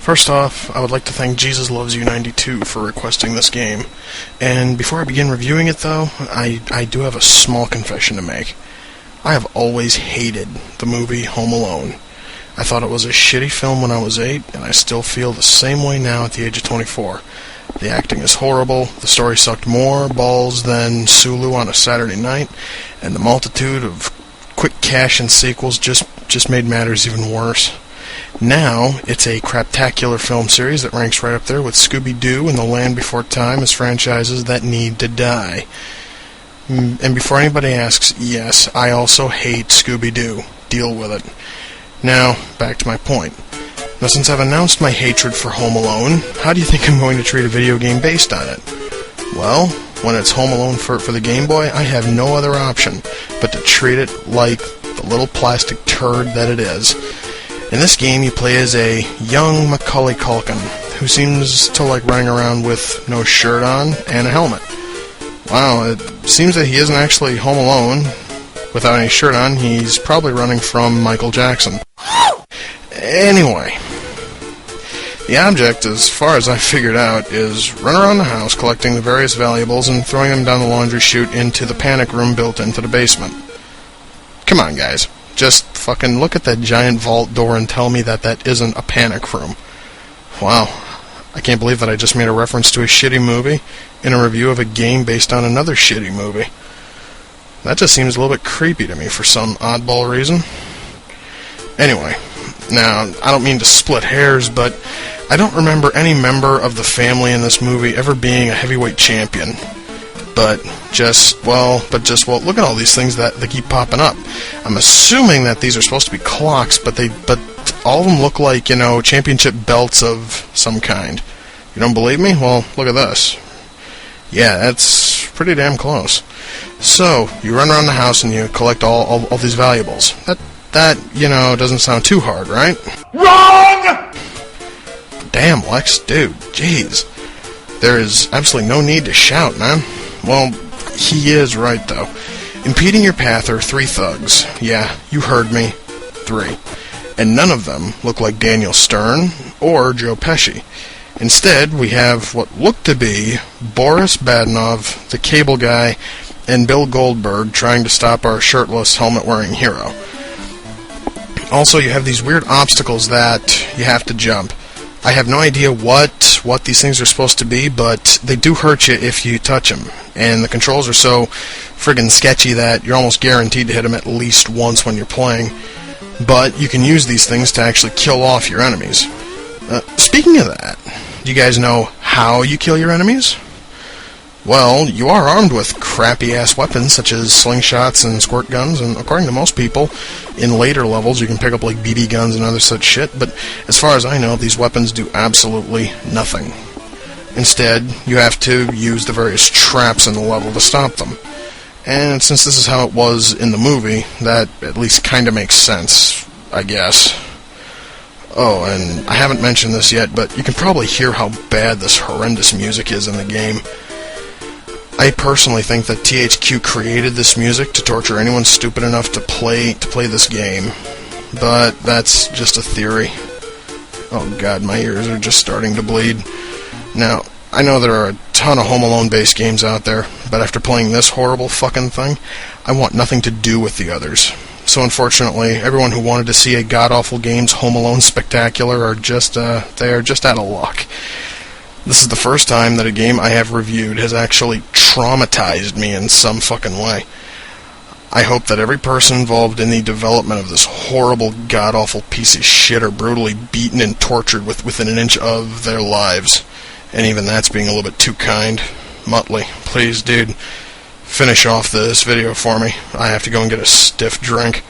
First off, I would like to thank Jesus Loves You 92 for requesting this game. And before I begin reviewing it, though, I do have a small confession to make. I have always hated the movie Home Alone. I thought it was a shitty film when I was 8, and I still feel the same way now at the age of 24. The acting is horrible, the story sucked more balls than Sulu on a Saturday night, and the multitude of quick cash-in sequels just made matters even worse. Now, it's a craptacular film series that ranks right up there with Scooby-Doo and The Land Before Time as franchises that need to die. And before anybody asks, yes, I also hate Scooby-Doo. Deal with it. Now, back to my point. Now, since I've announced my hatred for Home Alone, how do you think I'm going to treat a video game based on it? Well, when it's Home Alone for the Game Boy, I have no other option but to treat it like the little plastic turd that it is. In this game, you play as a young Macaulay Culkin, who seems to like running around with no shirt on and a helmet. Wow, it seems that he isn't actually home alone. Without any shirt on, he's probably running from Michael Jackson. Anyway, the object, as far as I figured out, is run around the house collecting the various valuables and throwing them down the laundry chute into the panic room built into the basement. Come on, guys. Just fucking look at that giant vault door and tell me that that isn't a panic room. Wow. I can't believe that I just made a reference to a shitty movie in a review of a game based on another shitty movie. That just seems a little bit creepy to me for some oddball reason. Anyway, now, I don't mean to split hairs, but I don't remember any member of the family in this movie ever being a heavyweight champion. But just, well, look at all these things that they keep popping up. I'm assuming that these are supposed to be clocks, but all of them look like, championship belts of some kind. You don't believe me? Well, look at this. Yeah, that's pretty damn close. So, you run around the house and you collect all these valuables. That, doesn't sound too hard, right? Wrong! Damn, Lex, dude, jeez. There is absolutely no need to shout, man. Well, he is right, though. Impeding your path are 3 thugs. Yeah, you heard me. 3. And none of them look like Daniel Stern or Joe Pesci. Instead, we have what look to be Boris Badenov, the cable guy, and Bill Goldberg trying to stop our shirtless, helmet-wearing hero. Also, you have these weird obstacles that you have to jump. I have no idea what these things are supposed to be, but they do hurt you if you touch them. And the controls are so friggin' sketchy that you're almost guaranteed to hit them at least once when you're playing. But you can use these things to actually kill off your enemies. Speaking of that, do you guys know how you kill your enemies? Well, you are armed with crappy-ass weapons such as slingshots and squirt guns, and according to most people, in later levels you can pick up like BB guns and other such shit, but as far as I know, these weapons do absolutely nothing. Instead, you have to use the various traps in the level to stop them. And since this is how it was in the movie, that at least kinda makes sense, I guess. Oh, and I haven't mentioned this yet, but you can probably hear how bad this horrendous music is in the game. I personally think that THQ created this music to torture anyone stupid enough to play this game. But that's just a theory. Oh god, my ears are just starting to bleed. Now, I know there are a ton of Home Alone-based games out there, but after playing this horrible fucking thing, I want nothing to do with the others. So unfortunately, everyone who wanted to see a god-awful game's Home Alone spectacular are just out of luck. This is the first time that a game I have reviewed has actually traumatized me in some fucking way. I hope that every person involved in the development of this horrible, god-awful piece of shit are brutally beaten and tortured within an inch of their lives. And even that's being a little bit too kind. Muttley, please, dude, finish off this video for me. I have to go and get a stiff drink.